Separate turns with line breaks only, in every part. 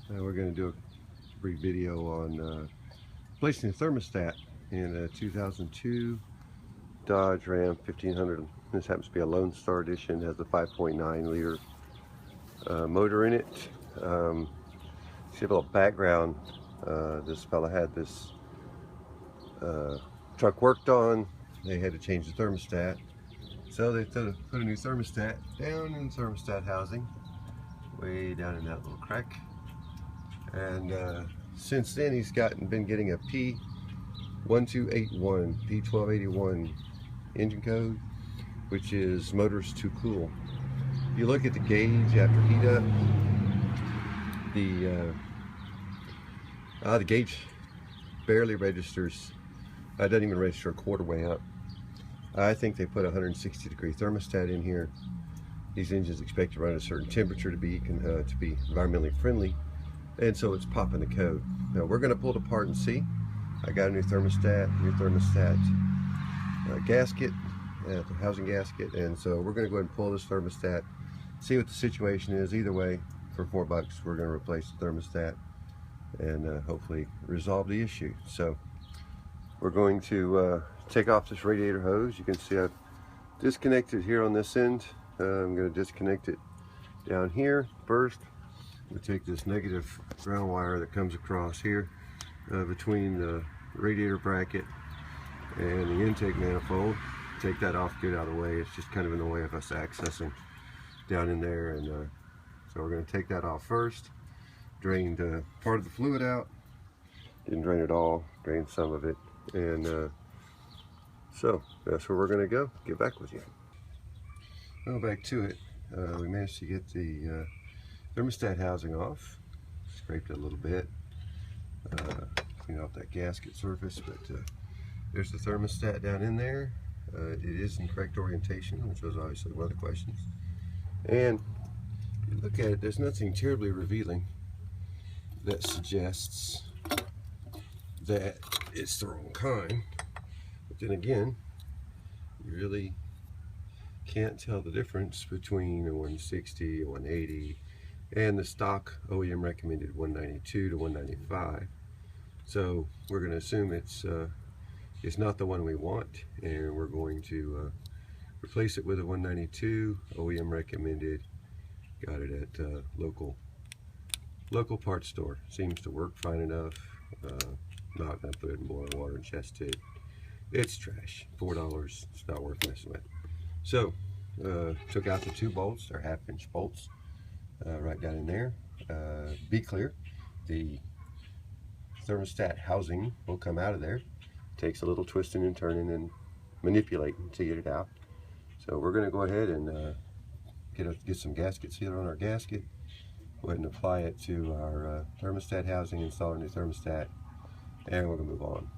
We're going to do a brief video on placing a thermostat in a 2002 Dodge Ram 1500. This happens to be a Lone Star edition. It has a 5.9 liter motor in it. See a little background. This fella had this truck worked on. They had to change the thermostat, so they put a new thermostat down in the thermostat housing, way down in that little crack. And since then he's been getting a P1281, P1281 engine code, which is motors too cool. If you look at the gauge after heat up, the gauge barely registers. It doesn't even register a quarter way up. I think they put a 160-degree thermostat in here. These engines expect to run at a certain temperature to be environmentally friendly, and so it's popping the code. Now we're going to pull it apart and see. I got a new thermostat gasket, housing gasket, and so we're going to go ahead and pull this thermostat, see what the situation is. Either way, for $4, we're going to replace the thermostat and hopefully resolve the issue. So we're going to take off this radiator hose. You can see I've disconnected here on this end. I'm going to disconnect it down here first. We'll take this negative ground wire that comes across here between the radiator bracket and the intake manifold. Take that off, get it out of the way. It's just kind of in the way of us accessing down in there, and so we're going to take that off first. Drained part of the fluid out. Didn't drain it all, drained some of it, and so that's where we're going to go. Get back with you. Well, back to it. We managed to get the thermostat housing off. Scraped it a little bit, clean off that gasket surface, but there's the thermostat down in there. It is in correct orientation, which was obviously one of the questions. And if you look at it, there's nothing terribly revealing that suggests that it's the wrong kind. But then again, you really can't tell the difference between a 160, a 180, and the stock OEM recommended 192 to 195. So we're going to assume it's not the one we want, and we're going to replace it with a 192 OEM recommended. Got it at local parts store. Seems to work fine enough. Not going to put it in boiling water and chest it. It's trash. $4. It's not worth messing with. So took out the two bolts. They're 1/2-inch bolts right down in there. Be clear, the thermostat housing will come out of there. Takes a little twisting and turning and manipulating to get it out. So we're going to go ahead and get some gasket sealer on our gasket. Go ahead and apply it to our thermostat housing, install our new thermostat, and we're going to move on.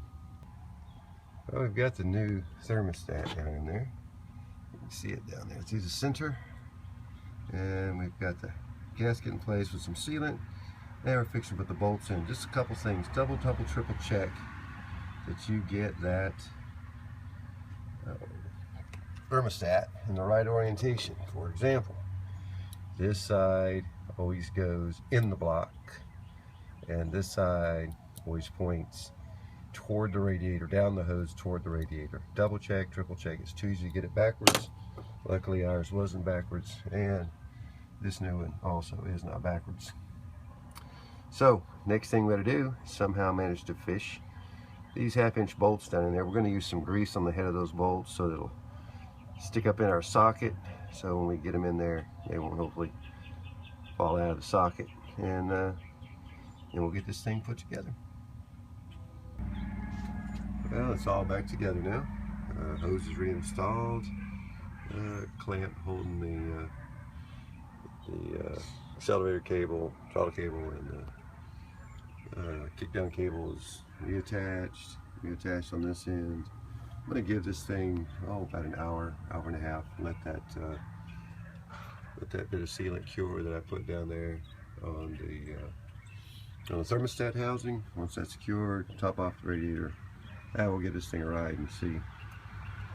Well, we've got the new thermostat down in there. You can see it down there through the center. And we've got the gasket in place with some sealant. And we're fixing to put the bolts in. Just a couple things. Double, triple check that you get that thermostat in the right orientation. For example, this side always goes in the block, and this side always points toward the radiator, down the hose toward the radiator. Double check, triple check. It's too easy to get it backwards. Luckily ours wasn't backwards, and this new one also is not backwards. So next thing we're going to do is somehow manage to fish these 1/2-inch bolts down in there. We're going to use some grease on the head of those bolts so that it'll stick up in our socket, so when we get them in there they won't hopefully fall out of the socket, and we'll get this thing put together. Well, it's all back together now. Hose is reinstalled. Clamp holding the accelerator cable, throttle cable, and the kick-down cable is reattached on this end. I'm going to give this thing about an hour and a half, and let that bit of sealant cure that I put down there on the thermostat housing. Once that's cured, top off the radiator. Now we'll give this thing a ride and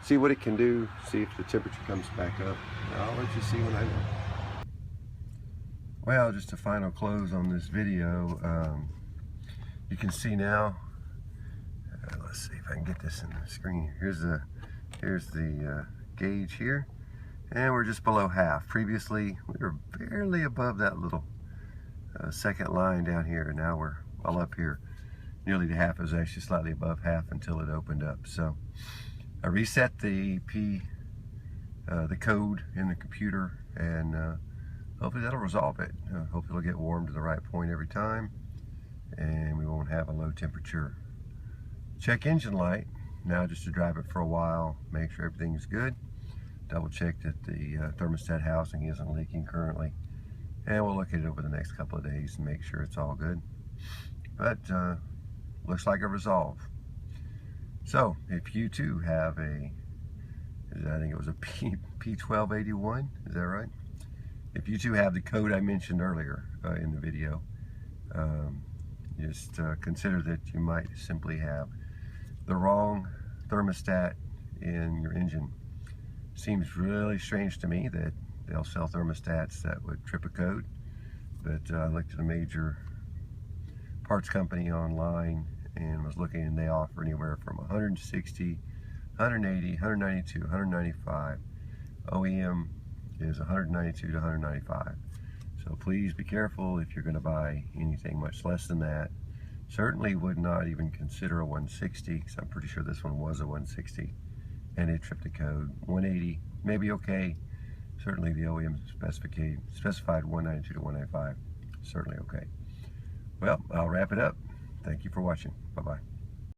see what it can do, see if the temperature comes back up. I'll let you see when I know. Well, just a final close on this video. You can see now, let's see if I can get this in the screen. Here's the gauge here, and we're just below half. Previously we were barely above that little second line down here, and now we're well up here. Nearly to half. It was actually slightly above half until it opened up. So I reset the code in the computer, and hopefully that'll resolve it. Hopefully it'll get warm to the right point every time, and we won't have a low temperature. Check engine light now, just to drive it for a while, make sure everything's good. Double check that the thermostat housing isn't leaking currently, and we'll look at it over the next couple of days and make sure it's all good. But looks like a resolve. So if you too have I think it was a P1281, is that right? If you too have the code I mentioned earlier in the video, just consider that you might simply have the wrong thermostat in your engine. Seems really strange to me that they'll sell thermostats that would trip a code, but I looked at a major parts company online and was looking, and they offer anywhere from 160, 180, 192, 195. OEM is 192 to 195. So please be careful if you're going to buy anything much less than that. Certainly would not even consider a 160, because I'm pretty sure this one was a 160 and it tripped the code. 180 maybe okay. Certainly the OEM specified 192 to 195. Certainly okay. Well, I'll wrap it up. Thank you for watching. Bye-bye.